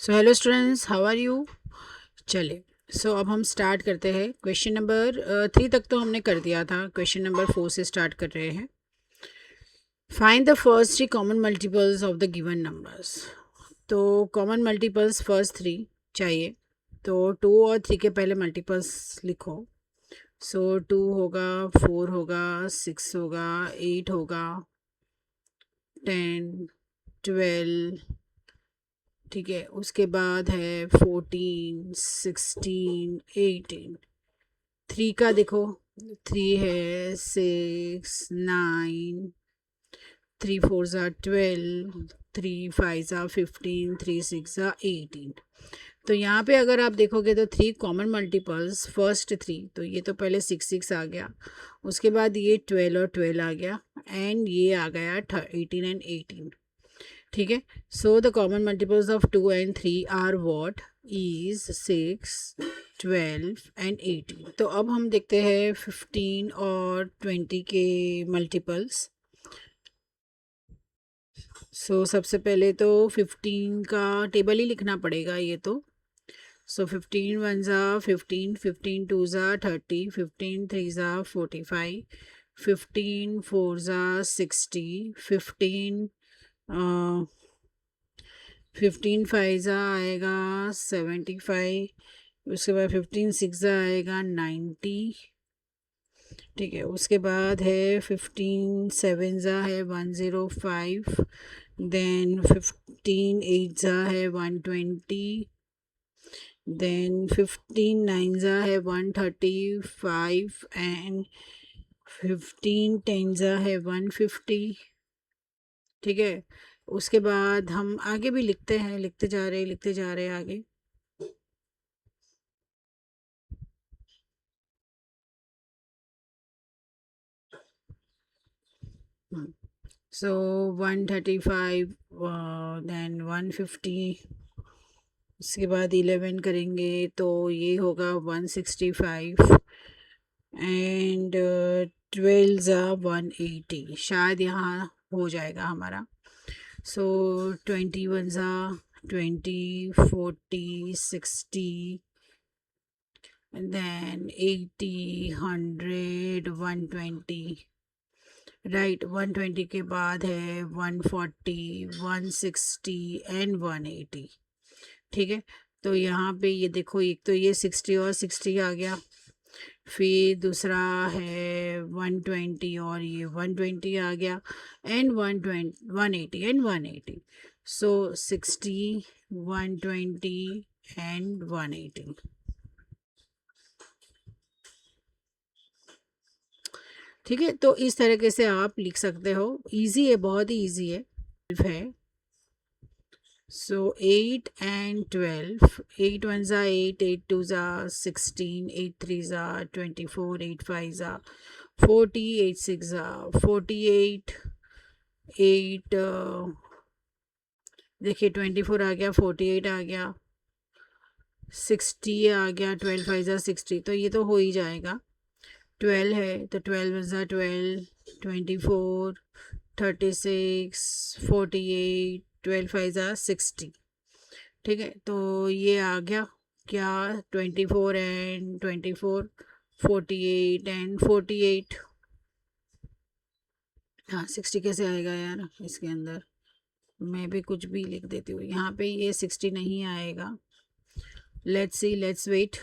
So hello students, how are you. चले अब हम स्टार्ट करते हैं। क्वेश्चन नंबर 3 तक तो हमने कर दिया था। क्वेश्चन नंबर 4 से स्टार्ट कर रहे हैं। Find the first 3 common multiples of the given numbers. तो कॉमन मल्टीपल्स फर्स्ट 3 चाहिए। तो 2 और 3 के पहले मल्टीपल्स लिखो। 2 होगा, 4 होगा, 6 होगा, 8 होगा, 10, 12। ठीक है, उसके बाद है 14, 16, 18। 3 का देखो, 3 है, 6, 9, 3 4 ज़ा 12, 3 5 ज़ा 15, 3 6 ज़ा 18। तो यहाँ पे अगर आप देखोगे तो 3 कॉमन मल्टीपल्स फर्स्ट 3, तो ये तो पहले 6 6 आ गया, उसके बाद ये 12 और 12 आ गया, एंड ये आ गया 18 एंड 18। ठीक है। So the common multiples of 2 and 3 are what is 6, 12 and 18। तो अब हम देखते हैं 15 और 20 के मल्टीपल्स। सबसे पहले तो 15 का टेबल ही लिखना पड़ेगा ये तो। 15 वन ज़ा 15, 15 टू ज़ा 30, 15 थ्री ज़ा 45, 15 फोर ज़ा 60, 15 15 फाइव आएगा 75, उसके बाद 15 सिक्स आएगा 90। ठीक है, उसके बाद है 15 सेवन है 105, देन 15 एट है 120, देन 15 नाइन है 135, एंड 15 टेन है 150। ठीक है, उसके बाद हम आगे भी लिखते हैं, लिखते जा रहे हैं आगे। सो 135, देन 150, उसके बाद 11 करेंगे तो ये होगा 165, एंड 12 ज़ा 180। शायद यहाँ हो जाएगा हमारा। 21 ज़ा 20, 40, 60, then 80, 100, 120। राइट, 120 के बाद है 140, 160 एंड 180। ठीक है, तो यहाँ पे ये देखो, एक तो ये 60 और 60 आ गया, फिर दूसरा है 120 और ये 120 आ गया, एंड 180 एंड 180। 60, 120 एंड 180। ठीक है, तो इस तरीके से आप लिख सकते हो। इजी है, बहुत ही इजी है। 8 and 12, 8 1 ज़ा 8, 8 2 ज़ा 16, 8 3 ज़ा 24, 8 5 ज़ा 40, 8 6 ज़ा 48, 8 देखिए 24 आ गया, 48 आ गया, 60 आ गया, 12 5 ज़ा 60, तो ये तो हो ही जाएगा। 12 है तो 12 ज़ा 12, 24, 36, 48, 12 5 ज़ा 60। ठीक है, तो ये आ गया क्या, 24 एंड 24, 48 एंड 48। हाँ, 60 कैसे आएगा यार इसके अंदर। मैं भी कुछ भी लिख देती हूँ यहाँ पे, ये 60 नहीं आएगा। Let's see, let's wait.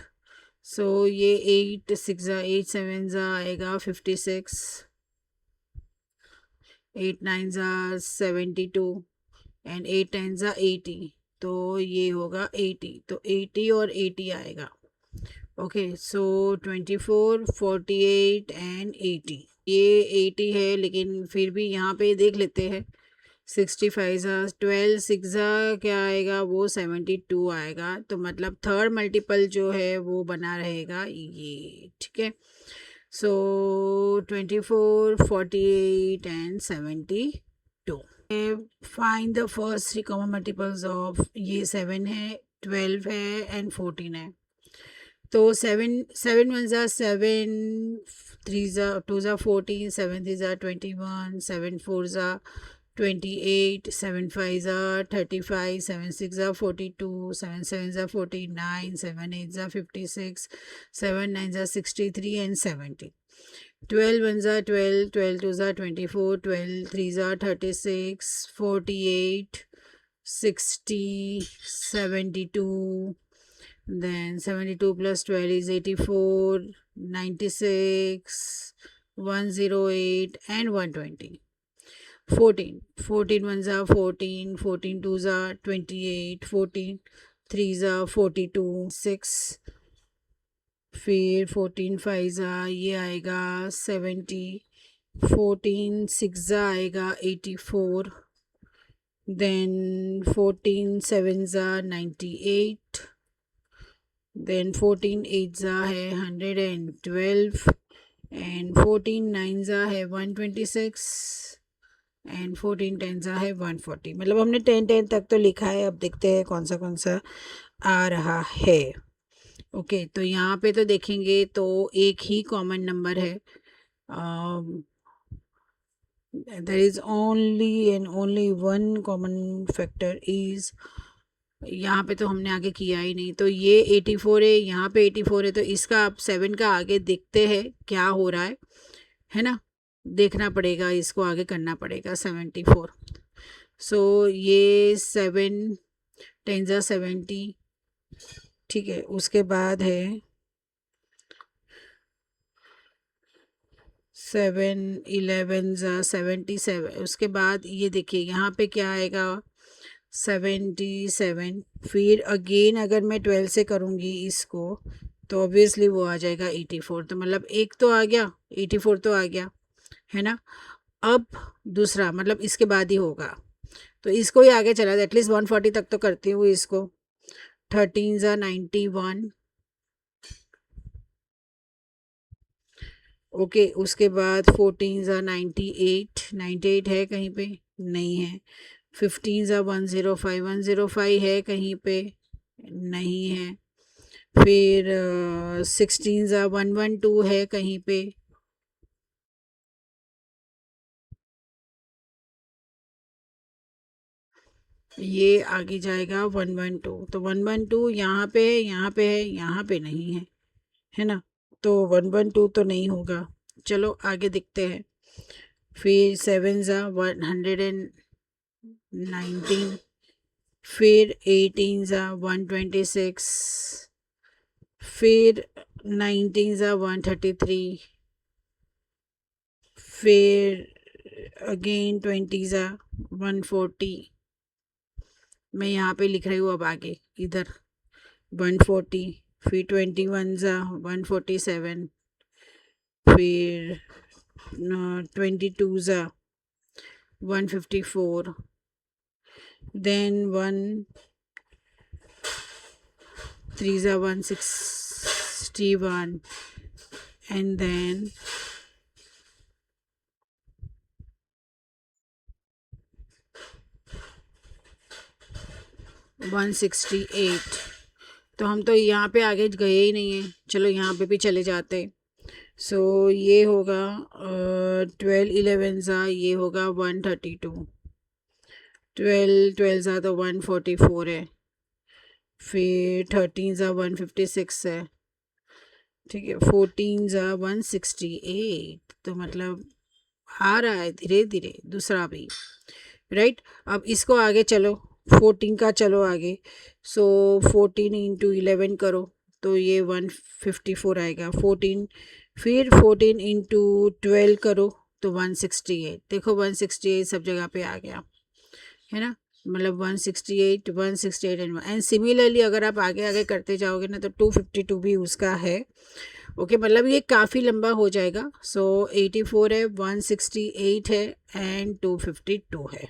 ये 8 6 ज़ा 8 7 ज़ा आएगा 56, 8 9 ज़ा 72, एंड 8 10 ज़ा 80। तो ये होगा 80, तो 80 और 80 आएगा। Okay, 24, 48 and 80। ये 80 है, लेकिन फिर भी यहाँ पे देख लेते हैं। 65 सा 12 6 क्या आएगा, वो 72 आएगा। तो मतलब थर्ड मल्टीपल जो है वो बना रहेगा ये। ठीक है, 24, 48 and 72। Find the first 3 common multiples of, ये 7 है, 12 है एंड 14 है। तो 7 1 ज़ा 7, 3 ज़ा 2 ज़ा 14, 7 3 ज़ा 21, 7 4 ज़ा 28, 7 5s are 35, 7 6 are 42, 7 7s are 49, 7 8s are 56, 7 9s are 63 and 70. 12 ones are 12, 12 twos are 24, 12 threes are 36, 48, 60, 72, then 72 plus 12 is 84, 96, 108 and 120. 14 ones are 14, 14 twos are 28, 14 threes are 42, 6, फिर 14 फाइव ये आएगा 70, 14 सिक्स आएगा 84, देन 14 सेवन्स 98, देन 14 एट्स है 112 and 14 nines है 126 and 14 tense है 140. मतलब हमने 10 तक तो लिखा है. अब देखते हैं कौन सा आ रहा है. ओके तो यहाँ पे तो देखेंगे तो एक ही कॉमन नंबर है. There is only and only one common factor is, यहाँ पे तो हमने आगे किया ही नहीं. तो ये 84 है, यहाँ पे 84 है, तो इसका आप 7 का आगे देखते हैं क्या हो रहा है ना. देखना पड़ेगा, इसको आगे करना पड़ेगा. 74. सो ये 7 10 70. ठीक है, उसके बाद है 7 11 77. उसके बाद ये देखिए यहाँ पे क्या आएगा 77. फिर अगेन अगर मैं 12 से करूँगी इसको तो ऑब्वियसली वो आ जाएगा 84. तो मतलब एक तो आ गया, 84 तो आ गया है ना. अब दूसरा मतलब इसके बाद ही होगा, तो इसको ही आगे चला. एटलीस्ट 140 तक तो करती हूँ इसको. 13 91. ओके उसके बाद 14 98. 98 है कहीं पे? नहीं है. 15 105. 105 है कहीं पे? नहीं है. फिर 16 112 है कहीं पे? ये आगे जाएगा 112. तो 112 यहाँ पे है, यहाँ पे है, यहाँ पे नहीं है, है ना. तो 112 तो नहीं होगा. चलो आगे दिखते हैं. फिर 7 119. फिर 18 126. फिर 19 133. फिर अगेन 20 140. मैं यहाँ पे लिख रही हूँ अब आगे इधर 140. फिर 21 147. फिर 22 154. then 1 3 161 and then 168. तो हम तो यहाँ पे आगे गए ही नहीं हैं. चलो यहाँ पे भी चले जाते. सो ये होगा 12 11 ये होगा 132. 12 12 तो 144 है. फिर 13 156 है. ठीक है. 14 168. तो मतलब आ रहा है धीरे धीरे दूसरा भी. राइट. अब इसको आगे चलो 14 का चलो आगे. सो 14 इंटू 11 करो तो ये 154 आएगा. 14 फिर 14 इंटू 12 करो तो 168. देखो 168 सब जगह पे आ गया है ना. मतलब 168 एंड सिमिलरली अगर आप आगे आगे करते जाओगे ना तो 252 भी उसका है. ओके मतलब ये काफ़ी लंबा हो जाएगा. सो 84 है, 168 है एंड 252 है.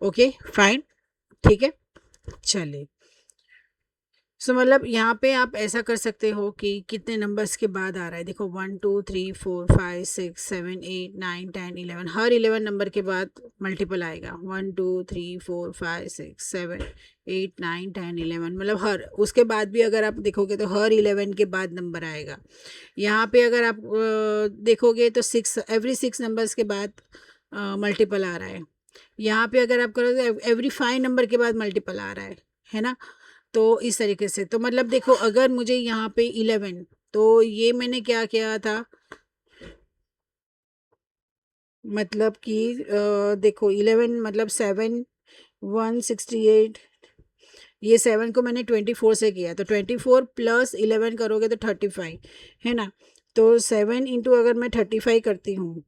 Okay fine. ठीक है. चलिए. सो मतलब यहाँ पे आप ऐसा कर सकते हो कि कितने नंबर्स के बाद आ रहा है. देखो 1 2 3 4 5 6 7 8 9 10 11. हर 11 नंबर के बाद मल्टीपल आएगा. 1 2 3 4 5 6 7 8 9 10 11. मतलब हर उसके बाद भी अगर आप देखोगे तो हर 11 के बाद नंबर आएगा. यहाँ पे अगर आप देखोगे तो 6 एवरी 6 नंबर्स के बाद मल्टीपल आ रहा है. यहाँ पे अगर आप करो तो एवरी 5 नंबर के बाद मल्टीपल आ रहा है ना। तो इस तरीके से, तो मतलब देखो अगर मुझे यहाँ पे 11, तो ये मैंने क्या किया था, मतलब कि देखो 11 मतलब 7 168, ये 7 को मैंने 24 से किया, तो 24 प्लस 11 करोगे तो 35 है ना। तो 7 इंटू अगर मैं 35 करती हूँ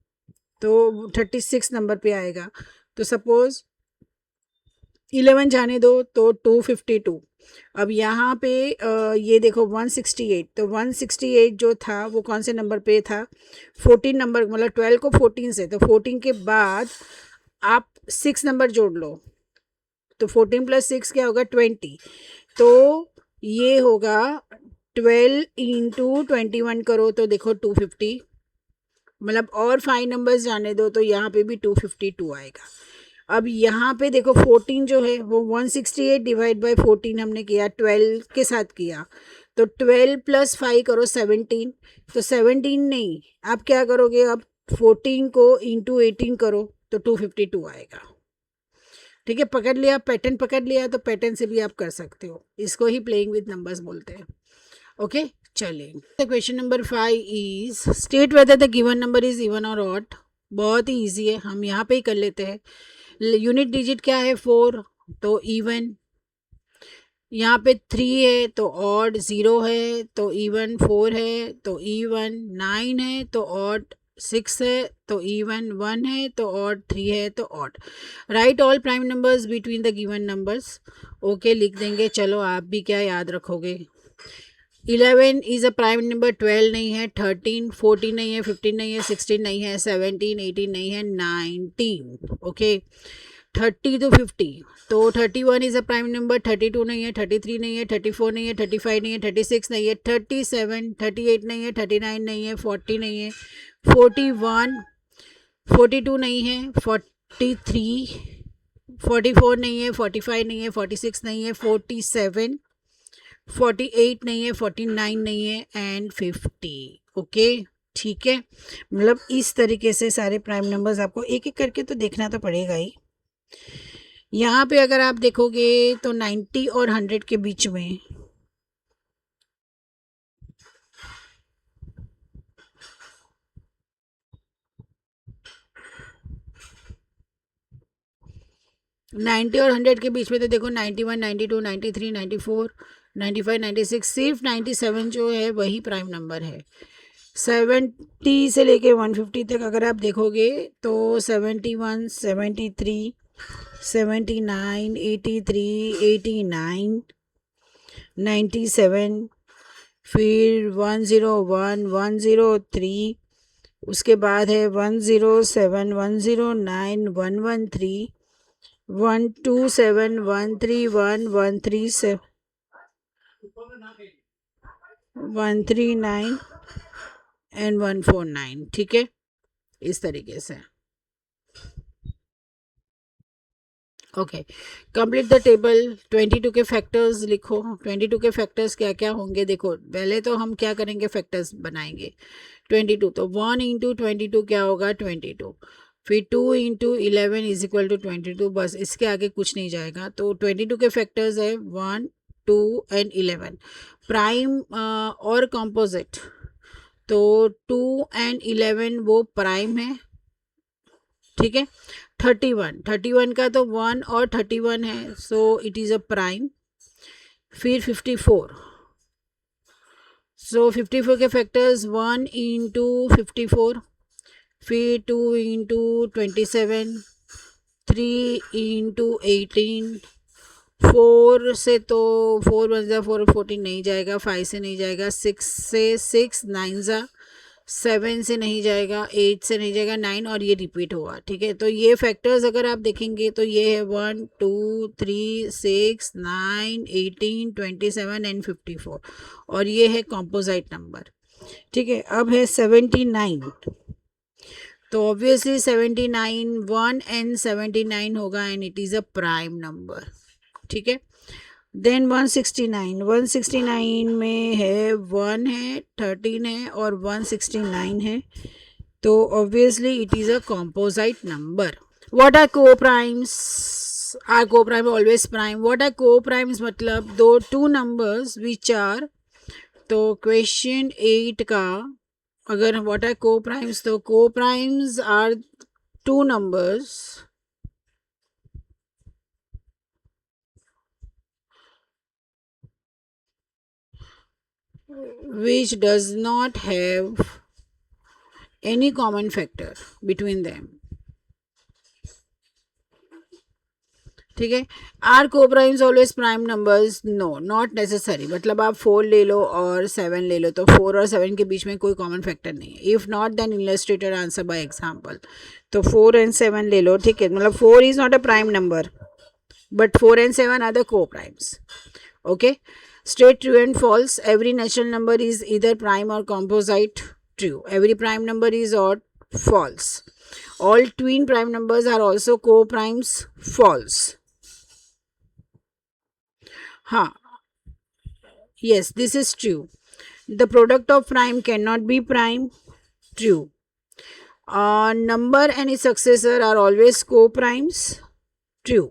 तो 36 नंबर पे आएगा। तो सपोज 11 जाने दो तो 252। अब यहाँ पे ये देखो 168, तो 168 जो था वो कौन से नंबर पे था, 14 नंबर, मतलब 12 को 14 से, तो 14 के बाद आप 6 नंबर जोड़ लो, तो 14 प्लस 6 क्या होगा 20। तो ये होगा 12 इंटू 21 करो तो देखो 250, मतलब और 5 नंबर्स जाने दो तो यहाँ पे भी 252 आएगा। अब यहाँ पे देखो 14 जो है वो 168 डिवाइड बाई 14 हमने किया, 12 के साथ किया, तो 12 प्लस 5 करो 17, तो 17 नहीं, आप क्या करोगे, अब 14 को इंटू 18 करो तो 252 आएगा। ठीक है, पकड़ लिया, पैटर्न पकड़ लिया, तो पैटर्न से भी आप कर सकते हो, इसको ही प्लेइंग विद नंबर्स बोलते हैं। ओके, चलिए the question number 5 is state whether the given number is even और ऑड। बहुत ही ईजी है, हम यहाँ पे ही कर लेते हैं। यूनिट डिजिट क्या है 4, तो इवन। यहाँ पे 3 है तो ऑड, 0 है तो इवन, 4 है तो इवन, 9 है तो ऑड, 6 है तो इवन, 1 है तो ऑड, 3 है तो odd. Right all prime numbers between the given numbers. Okay, लिख देंगे। चलो आप भी क्या याद रखोगे, 11 इज अ प्राइम नंबर, 12 नहीं है, 13 14 नहीं है, 15 नहीं है, 16 नहीं है, 17 18 नहीं है, 19। ओके, 30 to 50, तो 31 इज अ प्राइम नंबर, 32 नहीं है, 33 नहीं है, 34 नहीं है, 35 नहीं है, 36 नहीं है, 37 38 नहीं है, 39 नहीं है, 40 नहीं है, 41 42 नहीं है, 43 44 नहीं है, 45 नहीं है, 46 नहीं है, 47 48 नहीं है, 49 नहीं है, एंड 50। ओके, ठीक है, मतलब इस तरीके से सारे प्राइम नंबर्स आपको एक एक करके तो देखना तो पड़ेगा ही। यहाँ पे अगर आप देखोगे तो 90 और 100 के बीच में 90 और 100 के बीच में तो देखो 91 92 93 94 95 96, सिर्फ 97 जो है वही प्राइम नंबर है। 70 से लेके 150 तक अगर आप देखोगे तो 71 73 79 83 89 97, फिर 101 103, उसके बाद है 107 109 113 127 131 137 139 एंड 149। ठीक है, इस तरीके से। Okay, complete the table. 22 के फैक्टर्स लिखो। 22 के फैक्टर्स क्या क्या होंगे, देखो पहले तो हम क्या करेंगे, फैक्टर्स बनाएंगे। 22, तो 1 इंटू 22 क्या होगा 22, फिर 2 इंटू 11 इज इक्वल टू 22, बस इसके आगे कुछ नहीं जाएगा। तो 22 के फैक्टर्स है 1 2 एंड 11। प्राइम और कॉम्पोजिट, तो 2 एंड 11 वो प्राइम है। ठीक है, 31 का तो 1 और 31 है, so it is a prime. फिर 54, सो 54 के फैक्टर्स 1 इंटू 54, फिर 2 इंटू 27, 3 इंटू 18, 4 से तो 4 1 जा 4 14 नहीं जाएगा, 5 से नहीं जाएगा, 6 से 6 9 जा 7 से नहीं जाएगा, 8 से नहीं जाएगा, 9, और ये रिपीट हुआ। ठीक है, तो ये फैक्टर्स अगर आप देखेंगे तो ये है 1 2 3 6 9 18 27 एंड 54, और ये है कॉम्पोजाइट नंबर। ठीक है, अब है 79, तो ऑब्वियसली 79 1 एंड 79 होगा and it is a prime number. ठीक है, देन 169 में है 1 है 13 है और 169 है, तो obviously it is a composite number. What are co-primes? Are co-prime always prime? What are co-primes? मतलब दो two numbers which are, तो क्वेश्चन 8 का अगर what are co-primes, तो co-primes are two numbers which does not have any common factor between them. ठीक है. Are coprimes always prime numbers? No, not necessary. मतलब आप 4 ले लो और 7 ले लो तो 4 और 7 के बीच में कोई कॉमन फैक्टर नहीं है. If not then illustrated answer by example. तो 4 एंड 7 ले लो. ठीक है, मतलब 4 is not a prime number but 4 and 7 are the co-primes. Okay. Straight true and false. Every natural number is either prime or composite. True. Every prime number is odd. False. All twin prime numbers are also co-primes. False. हाँ, yes, this is true. The product of prime cannot be prime. True. Number and its successor are always co-primes. True.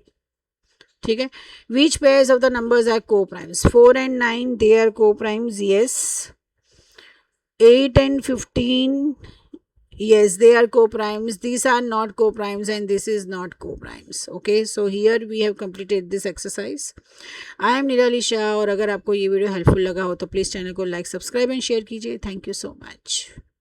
ठीक है. Which pairs of the numbers are co-primes? 4 and 9, they are co-primes. Yes. 8 and 15, yes, they are co-primes. These are not co-primes and this is not co-primes. Okay, so here we have completed this exercise. I am निराली शाह. और अगर आपको ये video helpful लगा हो तो please channel को like, subscribe and share कीजिए. Thank you so much.